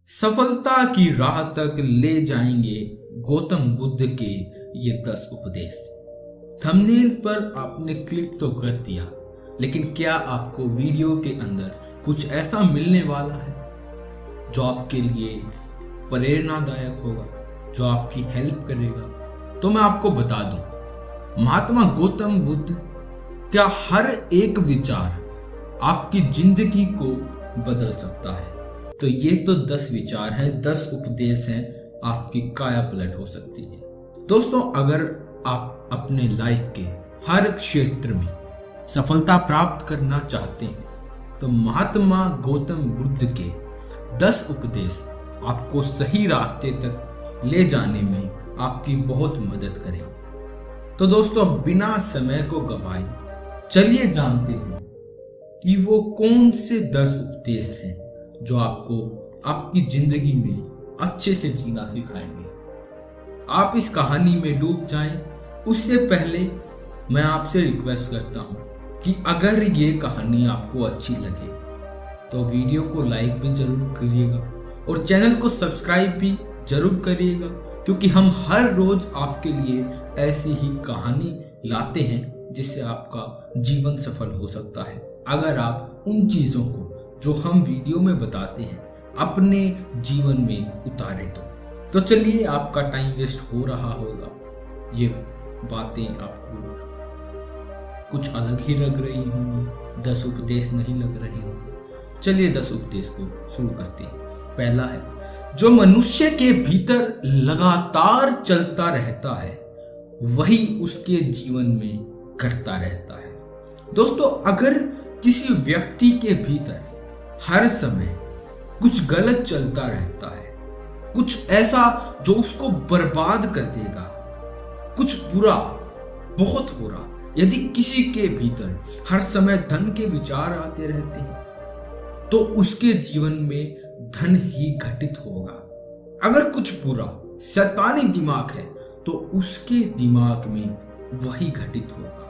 सफलता की राह तक ले जाएंगे गौतम बुद्ध के ये 10 उपदेश। थंबनेल पर आपने क्लिक तो कर दिया, लेकिन क्या आपको वीडियो के अंदर कुछ ऐसा मिलने वाला है जो आपके लिए प्रेरणादायक होगा, जो आपकी हेल्प करेगा? तो मैं आपको बता दूं, महात्मा गौतम बुद्ध का हर एक विचार आपकी जिंदगी को बदल सकता है। तो ये तो 10 विचार हैं, 10 उपदेश हैं, आपकी काया पलट हो सकती है। दोस्तों, अगर आप अपने लाइफ के हर क्षेत्र में सफलता प्राप्त करना चाहते हैं तो महात्मा गौतम बुद्ध के 10 उपदेश आपको सही रास्ते तक ले जाने में आपकी बहुत मदद करें। तो दोस्तों, अब बिना समय को गवाए चलिए जानते हैं कि वो कौन से 10 उपदेश हैं जो आपको आपकी जिंदगी में अच्छे से जीना सिखाएंगे। आप इस कहानी में डूब जाएं, उससे पहले मैं आपसे रिक्वेस्ट करता हूं कि अगर ये कहानी आपको अच्छी लगे तो वीडियो को लाइक भी जरूर करिएगा और चैनल को सब्सक्राइब भी जरूर करिएगा, क्योंकि हम हर रोज आपके लिए ऐसी ही कहानी लाते हैं जिससे आपका जीवन सफल हो सकता है, अगर आप उन चीजों को जो हम वीडियो में बताते हैं अपने जीवन में उतारे। तो चलिए, आपका टाइम वेस्ट हो रहा होगा, ये बातें आपको कुछ अलग ही लग रही होंगी, 10 उपदेश नहीं लग रहे होंगे। चलिए 10 उपदेश को शुरू करते हैं। पहला है, जो मनुष्य के भीतर लगातार चलता रहता है वही उसके जीवन में घटता रहता है। दोस्तों, अगर किसी व्यक्ति के भीतर हर समय कुछ गलत चलता रहता है, कुछ ऐसा जो उसको बर्बाद कर देगा, कुछ बुरा, बहुत बुरा, यदि किसी के भीतर हर समय धन के विचार आते रहते हैं तो उसके जीवन में धन ही घटित होगा। अगर कुछ बुरा शैतानी दिमाग है तो उसके दिमाग में वही घटित होगा।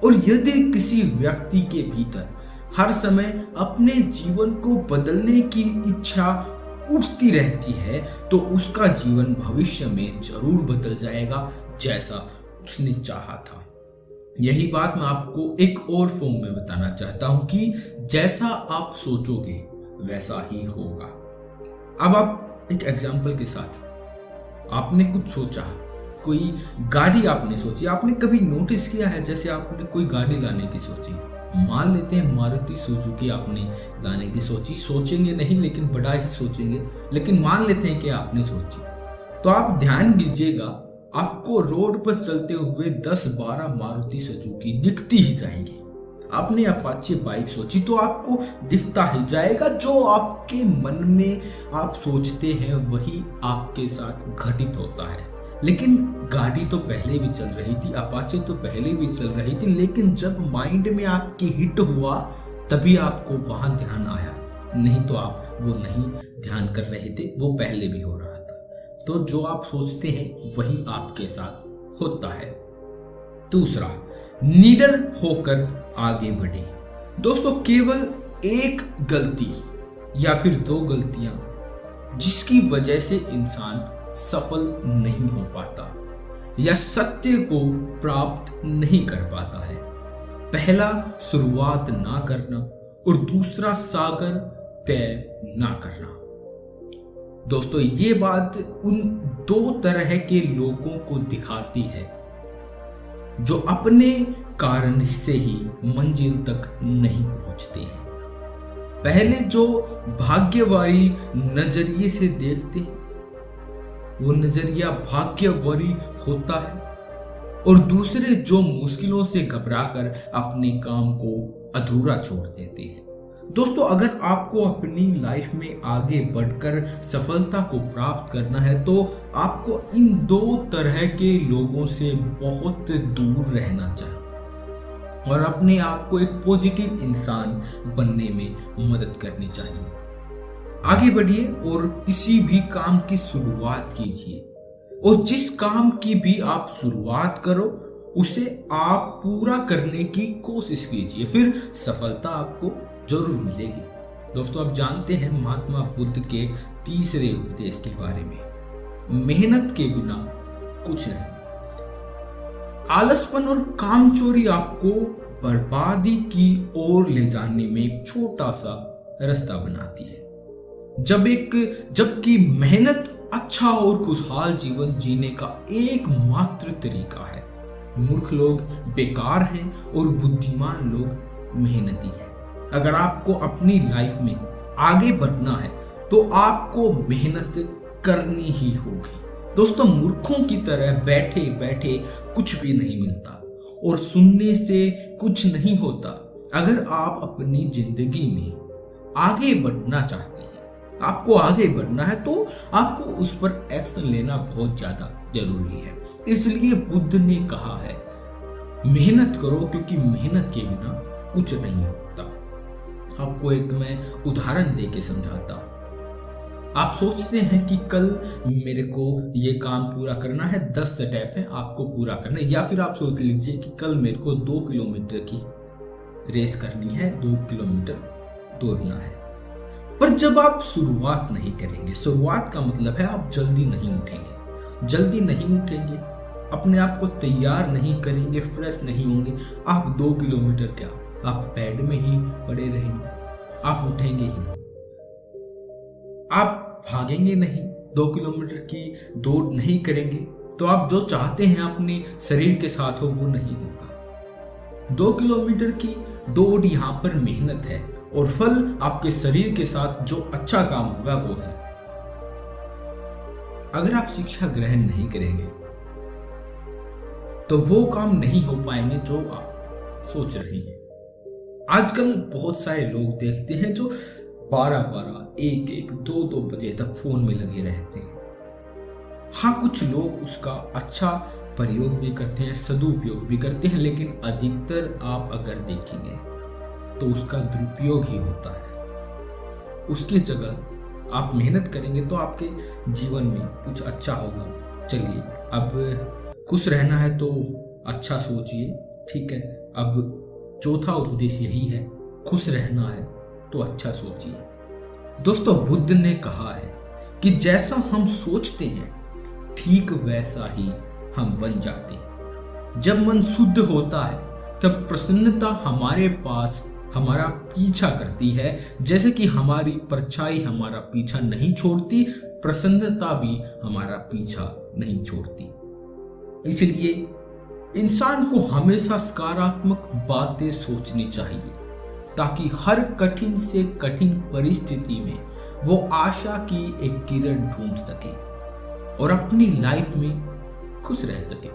और यदि किसी व्यक्ति के भीतर हर समय अपने जीवन को बदलने की इच्छा उठती रहती है तो उसका जीवन भविष्य में जरूर बदल जाएगा जैसा उसने चाहा था। यही बात मैं आपको एक और फॉर्म में बताना चाहता हूं कि जैसा आप सोचोगे वैसा ही होगा। अब आप एक एग्जाम्पल के साथ, आपने कुछ सोचा, कोई गाड़ी आपने सोची, आपने कभी नोटिस किया है जैसे आपने कोई गाड़ी लाने की सोची, मान लेते हैं मारुति सुजुकी आपने लाने की सोची, सोचेंगे नहीं लेकिन बड़ा ही सोचेंगे, लेकिन मान लेते हैं कि आपने सोची, तो आप ध्यान दीजिएगा, आपको रोड पर चलते हुए 10-12 मारुति सुजुकी दिखती ही जाएंगी। आपने अपाचे बाइक सोची तो आपको दिखता ही जाएगा, जो आपके मन में आप सोचते हैं वही आपके साथ घटित होता है। लेकिन गाड़ी तो पहले भी चल रही थी, अपाचे तो पहले भी चल रही थी, लेकिन जब माइंड में आपकी हिट हुआ तभी आपको वहां ध्यान आया, नहीं तो आप वो नहीं ध्यान कर रहे थे, वो पहले भी हो रहा था। तो जो आप सोचते हैं वही आपके साथ होता है। दूसरा, निडर होकर आगे बढ़े। दोस्तों, केवल एक गलती या फिर 2 गलतियां जिसकी वजह से इंसान सफल नहीं हो पाता या सत्य को प्राप्त नहीं कर पाता है। पहला, शुरुआत ना करना और दूसरा, सागर तय ना करना। दोस्तों, ये बात उन 2 तरह के लोगों को दिखाती है जो अपने कारण से ही मंजिल तक नहीं पहुंचते हैं। पहले जो भाग्यवारी नजरिए से देखते हैं वो नजरिया भाग्यवारी होता है, और दूसरे जो मुश्किलों से घबराकर अपने काम को अधूरा छोड़ देते हैं। दोस्तों, अगर आपको अपनी लाइफ में आगे बढ़कर सफलता को प्राप्त करना है तो आपको इन 2 तरह के लोगों से बहुत दूर रहना चाहिए और अपने आप को एक पॉजिटिव इंसान बनने में मदद करनी चाहिए। आगे बढ़िए और किसी भी काम की शुरुआत कीजिए, और जिस काम की भी आप शुरुआत करो उसे आप पूरा करने की कोशिश कीजिए, फिर सफलता आपको जरूर मिलेगी। दोस्तों, आप जानते हैं महात्मा बुद्ध के तीसरे उपदेश के बारे में। मेहनत के बिना कुछ नहीं। आलसपन और कामचोरी आपको बर्बादी की ओर ले जाने में एक छोटा सा रास्ता बनाती है, जबकि मेहनत अच्छा और खुशहाल जीवन जीने का एकमात्र तरीका है। मूर्ख लोग बेकार हैं और बुद्धिमान लोग मेहनती हैं। अगर आपको अपनी लाइफ में आगे बढ़ना है तो आपको मेहनत करनी ही होगी। दोस्तों, मूर्खों की तरह बैठे बैठे कुछ भी नहीं मिलता और सुनने से कुछ नहीं होता। अगर आप अपनी जिंदगी में आगे बढ़ना चाहते हैं, आपको आगे बढ़ना है, तो आपको उस पर एक्शन लेना बहुत ज्यादा जरूरी है। इसलिए बुद्ध ने कहा है, मेहनत करो, क्योंकि मेहनत के बिना कुछ नहीं होता। आपको एक मैं उदाहरण देके समझाता हूं। आप सोचते हैं कि कल मेरे को ये काम पूरा करना है, 10 स्टेप है आपको पूरा करना है, या फिर आप सोच लीजिए कि कल मेरे को 2 किलोमीटर की रेस करनी है, 2 किलोमीटर दौड़ना है। पर जब आप शुरुआत नहीं करेंगे, शुरुआत का मतलब है आप जल्दी नहीं उठेंगे, अपने आप को तैयार नहीं करेंगे, फ्रेश नहीं होंगे, आप 2 किलोमीटर क्या, आप बेड में ही पड़े रहेंगे, आप उठेंगे ही नहीं, आप भागेंगे नहीं, 2 किलोमीटर की दौड़ नहीं करेंगे, तो आप जो चाहते हैं अपने शरीर के साथ हो वो नहीं होगा। 2 किलोमीटर की दौड़ यहाँ पर मेहनत है और फल आपके शरीर के साथ जो अच्छा काम होगा वो है। अगर आप शिक्षा ग्रहण नहीं करेंगे तो वो काम नहीं हो पाएंगे जो आप सोच रहे हैं। आजकल बहुत सारे लोग देखते हैं जो 12-12, 1-1, 2-2 बजे तक फोन में लगे रहते हैं। हाँ, कुछ लोग उसका अच्छा प्रयोग भी करते हैं, सदुपयोग भी करते हैं, लेकिन अधिकतर आप अगर देखेंगे तो उसका दुरुपयोग ही होता है। उसकी जगह आप मेहनत करेंगे तो आपके जीवन में कुछ अच्छा होगा। चलिए, अब खुश रहना है तो अच्छा सोचिए, ठीक है। अब चौथा उपदेश यही है, खुश रहना है तो अच्छा सोचिए। दोस्तों, बुद्ध ने कहा है कि जैसा हम सोचते हैं ठीक वैसा ही हम बन जाते हैं। जब मन शुद्ध होता है तब प्रसन्नता हमारे पास हमारा पीछा करती है, जैसे कि हमारी परछाई हमारा पीछा नहीं छोड़ती, प्रसन्नता भी हमारा पीछा नहीं छोड़ती। इसलिए इंसान को हमेशा सकारात्मक बातें सोचनी चाहिए, ताकि हर कठिन से कठिन परिस्थिति में वो आशा की एक किरण ढूंढ सके और अपनी लाइफ में खुश रह सके।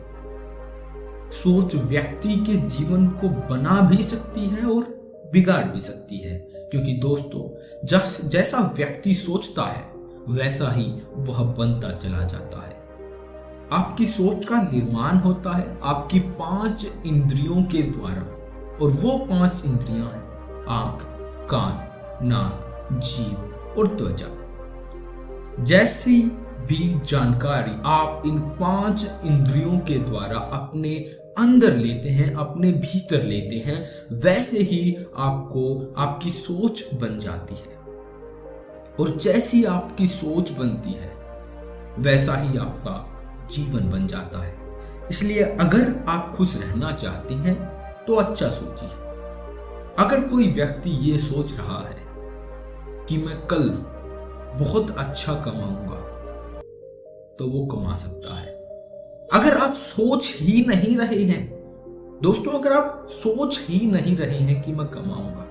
सोच व्यक्ति के जीवन को बना भी सकती है और बिगाड़ भी सकती है, क्योंकि दोस्तों, जैसा व्यक्ति सोचता है वैसा ही वह बनता चला जाता है। आपकी सोच का निर्माण होता है आपकी 5 इंद्रियों के द्वारा, और वो 5 इंद्रियां हैं आंख, कान, नाक, जीभ और त्वचा। जैसी भी जानकारी आप इन 5 इंद्रियों के द्वारा अपने अंदर लेते हैं, अपने भीतर लेते हैं, वैसे ही आपकी सोच बन जाती है। और जैसी आपकी सोच बनती है वैसा ही आपका जीवन बन जाता है। इसलिए अगर आप खुश रहना चाहते हैं तो अच्छा सोचिए। अगर कोई व्यक्ति ये सोच रहा है कि मैं कल बहुत अच्छा कमाऊंगा, तो वो कमा सकता है। अगर आप सोच ही नहीं रहे हैं दोस्तों, अगर आप सोच ही नहीं रहे हैं कि मैं कमाऊंगा,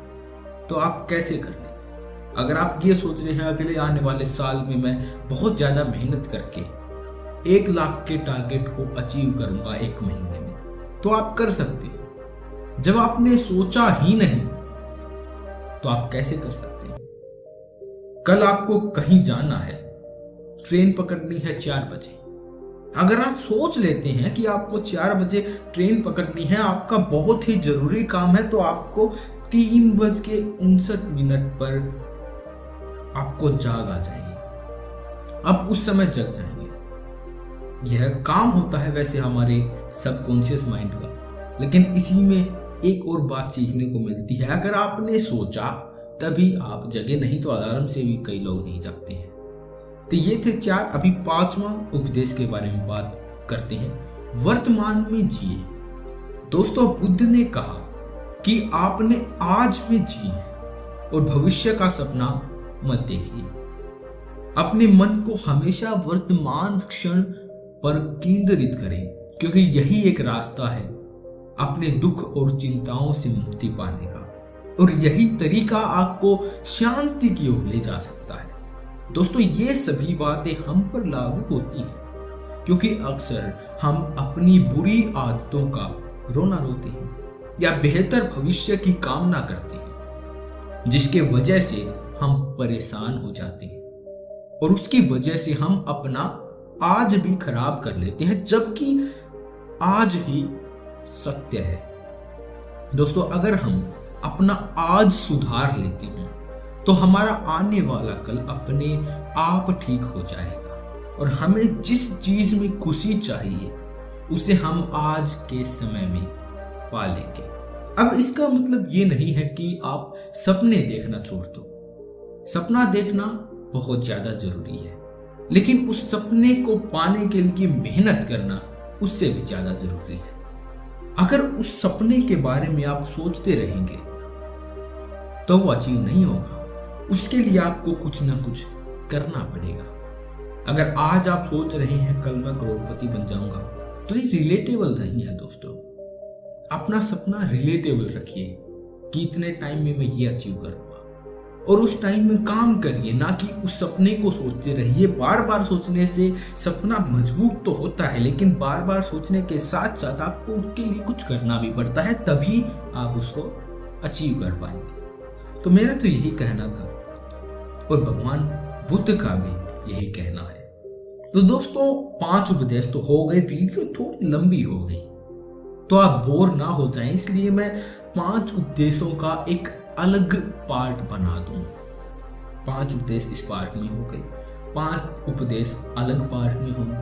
तो आप कैसे कर लें? अगर आप ये सोच रहे हैं अगले आने वाले साल में मैं बहुत ज्यादा मेहनत करके 1 लाख के टारगेट को अचीव करूंगा 1 महीने में, तो आप कर सकते हैं। जब आपने सोचा ही नहीं तो आप कैसे कर सकते हैं? कल आपको कहीं जाना है, ट्रेन पकड़नी है 4 बजे। अगर आप सोच लेते हैं कि आपको 4 बजे ट्रेन पकड़नी है, आपका बहुत ही जरूरी काम है, तो आपको 3:59 पर आपको जाग आ जाएगी। आप उस समय जग जाएंगे। यह काम होता है वैसे हमारे सबकॉन्शियस माइंड का, लेकिन इसी में एक और बात सीखने को मिलती है। अगर आपने सोचा तभी आप जगे, नहीं तो अलार्म से भी कई लोग नहीं जगते हैं। तो ये थे 4। अभी 5वां उपदेश के बारे में बात करते हैं, वर्तमान में जिए। दोस्तों, बुद्ध ने कहा कि आपने आज में जिए और भविष्य का सपना मत देखिए। अपने मन को हमेशा वर्तमान क्षण पर केंद्रित करें, क्योंकि यही एक रास्ता है अपने दुख और चिंताओं से मुक्ति पाने का, और यही तरीका आपको शांति की ओर ले जा सकता है। दोस्तों, ये सभी बातें हम पर लागू होती हैं, क्योंकि अक्सर हम अपनी बुरी आदतों का रोना रोते हैं या बेहतर भविष्य की कामना करते हैं, जिसके वजह से हम परेशान हो जाते हैं और उसकी वजह से हम अपना आज भी खराब कर लेते हैं, जबकि आज ही सत्य है। दोस्तों, अगर हम अपना आज सुधार लेते हैं तो हमारा आने वाला कल अपने आप ठीक हो जाएगा, और हमें जिस चीज में खुशी चाहिए उसे हम आज के समय में पा लेंगे। अब इसका मतलब ये नहीं है कि आप सपने देखना छोड़ दो। सपना देखना बहुत ज्यादा जरूरी है, लेकिन उस सपने को पाने के लिए मेहनत करना उससे भी ज्यादा जरूरी है। अगर उस सपने के बारे में आप सोचते रहेंगे तो वो अचीव नहीं होगा। उसके लिए आपको कुछ ना कुछ करना पड़ेगा। अगर आज आप सोच रहे हैं कल मैं करोड़पति बन जाऊंगा, तो ये रिलेटेबल नहीं है। दोस्तों, अपना सपना रिलेटेबल रखिए कि इतने टाइम में मैं ये अचीव करूंगा, और उस टाइम में काम करिए, ना कि उस सपने को सोचते रहिए। बार बार सोचने से सपना मजबूत तो होता है, लेकिन बार बार सोचने के साथ साथ आपको उसके लिए कुछ करना भी पड़ता है, तभी आप उसको अचीव कर पाएंगे। तो मेरा तो यही कहना था, और भगवान बुद्ध का भी यही कहना है। तो दोस्तों, 5 उपदेश तो हो गए, वीडियो थोड़ी लंबी हो गई तो आप बोर ना हो जाएं, इसलिए मैं 5 उपदेशों का एक अलग पार्ट बना दूं। 5 उपदेश इस पार्ट में हो गए, 5 उपदेश अलग पार्ट में होंगे।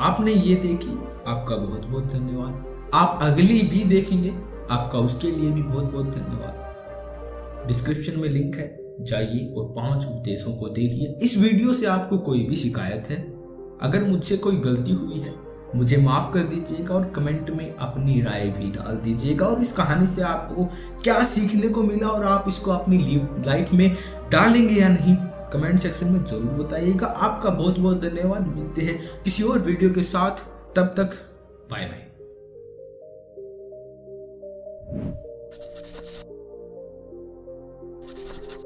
आपने ये देखी, आपका बहुत बहुत धन्यवाद। आप अगली भी देखेंगे, आपका उसके लिए भी बहुत बहुत धन्यवाद। डिस्क्रिप्शन में लिंक है, जाइए और 5 उपदेशों को देखिए। इस वीडियो से आपको कोई भी शिकायत है, अगर मुझसे कोई गलती हुई है, मुझे माफ कर दीजिएगा, और कमेंट में अपनी राय भी डाल दीजिएगा। और इस कहानी से आपको क्या सीखने को मिला और आप इसको अपनी लाइफ में डालेंगे या नहीं, कमेंट सेक्शन में जरूर बताइएगा। आपका बहुत बहुत धन्यवाद। मिलते हैं किसी और वीडियो के साथ, तब तक बाय बाय।